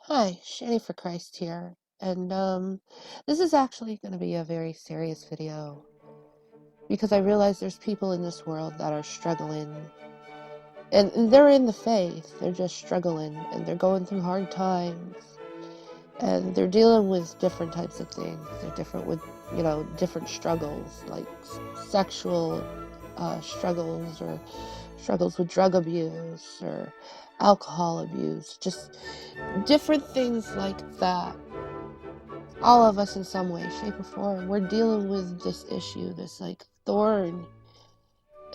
Hi, Shanny for Christ here, and this is actually going to be a very serious video because I realize there's people in this world that are struggling, and they're in the faith, they're just struggling, and they're going through hard times, and they're dealing with different types of things. They're different with, different struggles, like sexual struggles, or struggles with drug abuse, or alcohol abuse, just different things like that. All of us in some way, shape, or form, we're dealing with this issue, this like thorn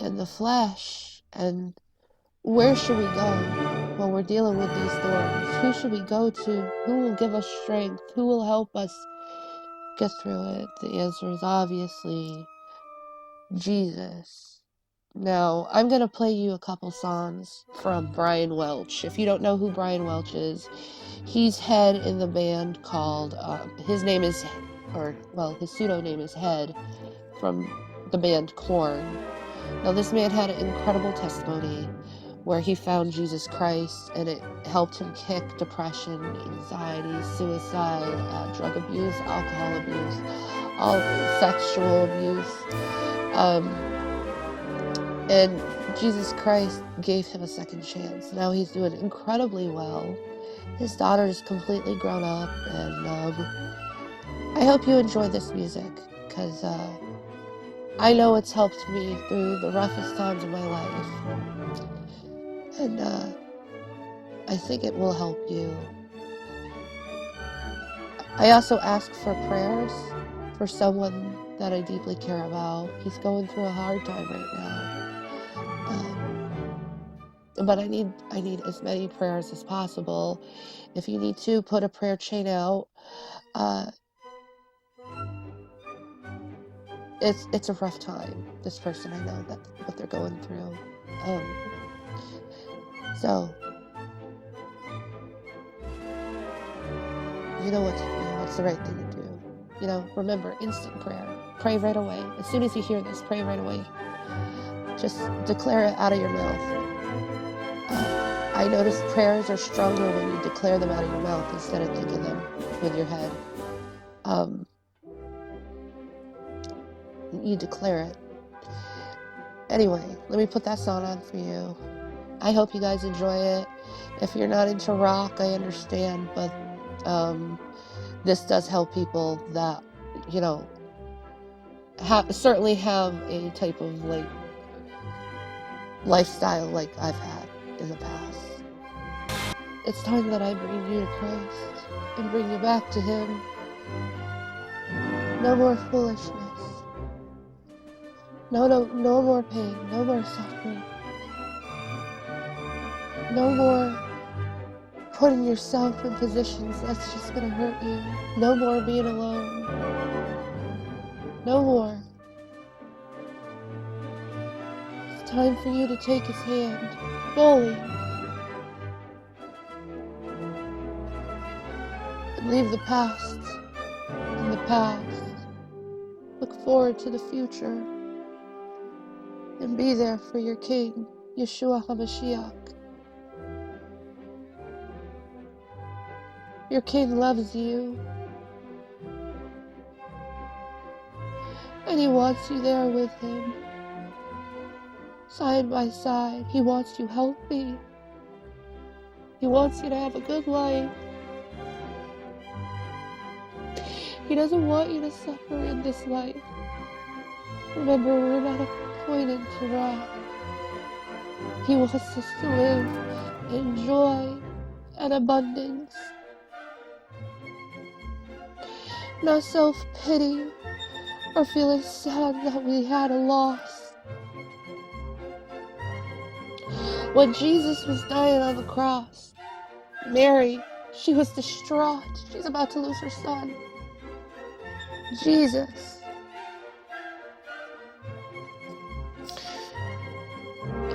in the flesh. And where should we go when we're dealing with these thorns? Who should we go to? Who will give us strength? Who will help us get through it? The answer is obviously Jesus. Now, I'm going to play you a couple songs from Brian Welch. If you don't know who Brian Welch is, he's head in the band called, his name is, his pseudonym is Head from the band Korn. Now, this man had an incredible testimony where he found Jesus Christ, and it helped him kick depression, anxiety, suicide, drug abuse, alcohol abuse, all sexual abuse. And Jesus Christ gave him a second chance. Now he's doing incredibly well. His daughter is completely grown up, and I hope you enjoy this music, because I know it's helped me through the roughest times of my life, and I think it will help you. I also ask for prayers for someone that I deeply care about. He's going through a hard time right now. But I need as many prayers as possible. If you need to, put a prayer chain out. It's a rough time. This person, I know that what they're going through. So you know what to do. What's the right thing to do? Remember, instant prayer. Pray right away. As soon as you hear this, pray right away. Just declare it out of your mouth. I notice prayers are stronger when you declare them out of your mouth instead of thinking them with your head. You declare it. Anyway, let me put that song on for you. I hope you guys enjoy it. If you're not into rock, I understand, but this does help people that, certainly have a type of lifestyle like I've had in the past. It's time that I bring you to Christ and bring you back to Him. No more foolishness. No more pain. No more suffering. No more putting yourself in positions that's just gonna hurt you. No more being alone. No more. It's time for you to take His hand fully and leave the past in the past. Look forward to the future and be there for your King, Yeshua HaMashiach. Your King loves you, and He wants you there with Him, side by side. He wants you healthy. He wants you to have a good life. He doesn't want you to suffer in this life. Remember, we're not appointed to wrath. He wants us to live in joy and abundance. Not self-pity or feeling sad that we had a loss. When Jesus was dying on the cross, Mary, she was distraught. She's about to lose her son. Jesus,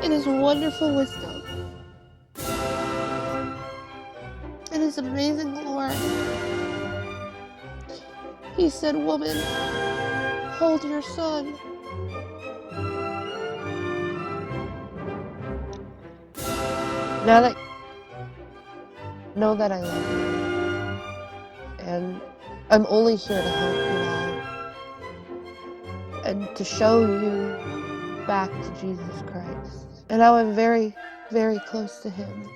in His wonderful wisdom, in His amazing glory, He said, "Woman, hold your son." Now that, know that I love you. And I'm only here to help you all and to show you back to Jesus Christ. And now I'm very, very close to him,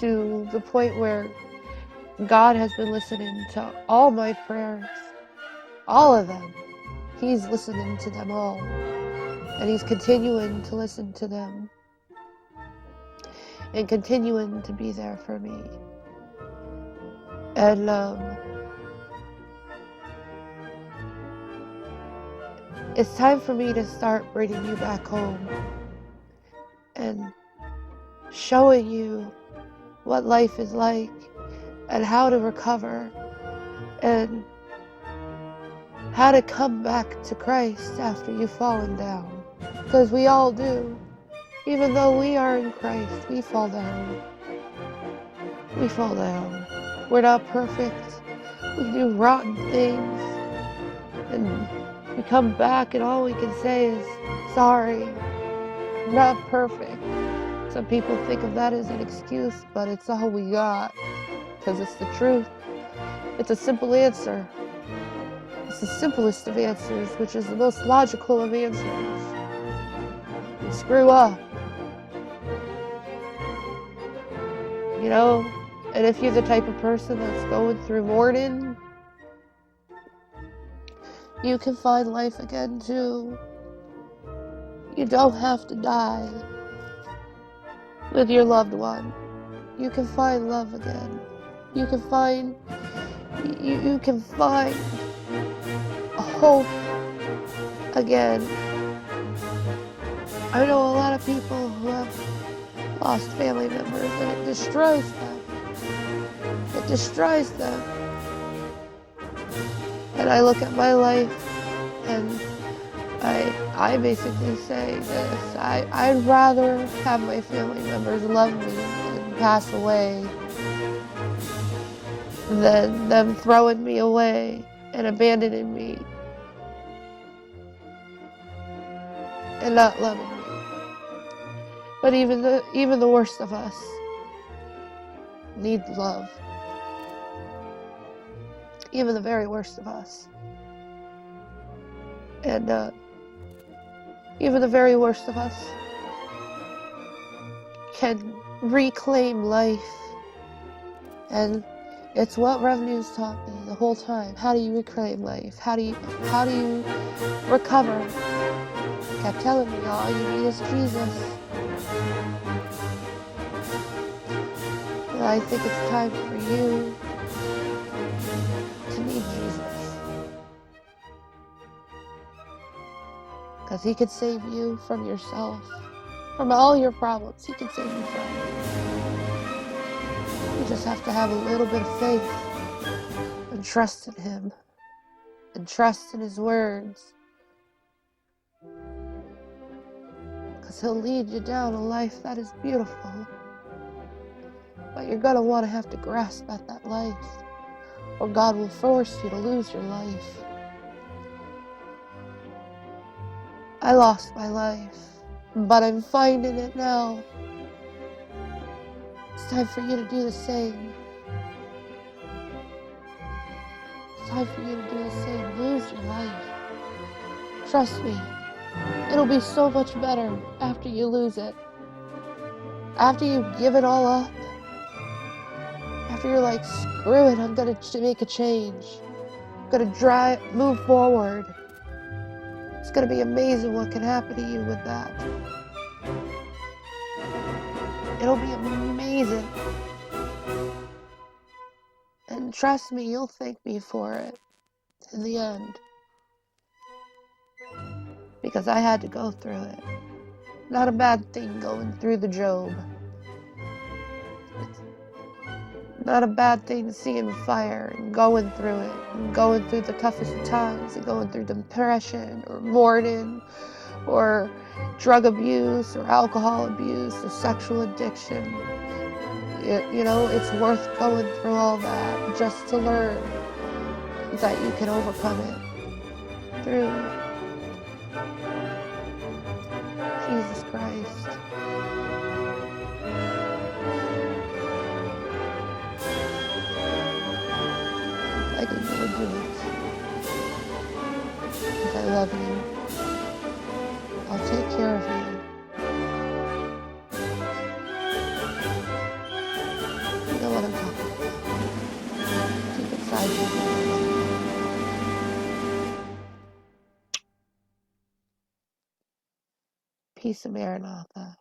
to the point where God has been listening to all my prayers, all of them. He's listening to them all, and he's continuing to listen to them and continuing to be there for me. And it's time for me to start bringing you back home and showing you what life is like and how to recover and how to come back to Christ after you've fallen down. Because we all do. Even though we are in Christ, we fall down. We fall down. We're not perfect. We do rotten things. And we come back and all we can say is, sorry, I'm not perfect. Some people think of that as an excuse, but it's all we got. Because it's the truth. It's a simple answer. It's the simplest of answers, which is the most logical of answers. You screw up. You know? And if you're the type of person that's going through mourning, you can find life again too. You don't have to die with your loved one. You can find love again. You can find a hope again. I know a lot of people who have lost family members, and it destroys them. It destroys them. And I look at my life and I basically say this. I'd rather have my family members love me and pass away than them throwing me away and abandoning me and not loving me. But even the worst of us need love. Even the very worst of us. And even the very worst of us can reclaim life. And it's what Revenue's taught me the whole time. How do you reclaim life? How do you recover? He kept telling me, all you need is Jesus. And I think it's time for you to need Jesus. Because he could save you from yourself. From all your problems, he can save you from it. You just have to have a little bit of faith and trust in him and trust in his words, because he'll lead you down a life that is beautiful, but you're gonna want to have to grasp at that life, or God will force you to lose your life. I lost my life, but I'm finding it now. It's time for you to do the same. It's time for you to do the same. Lose your life. Trust me. It'll be so much better after you lose it. After you give it all up. After you're like, screw it, I'm gonna make a change. I'm gonna move forward. It's gonna be amazing what can happen to you with that. It'll be amazing. And trust me, you'll thank me for it in the end. Because I had to go through it. Not a bad thing going through the Job. It's not a bad thing seeing fire and going through it. And going through the toughest times and going through depression or mourning or drug abuse or alcohol abuse or sexual addiction. You know, it's worth going through all that just to learn that you can overcome it through Jesus Christ. I didn't want to do it. Because I love you. I'll take care of you. You know what I'm talking about. Deep inside you, you know what I'm talking about. Peace of Maranatha.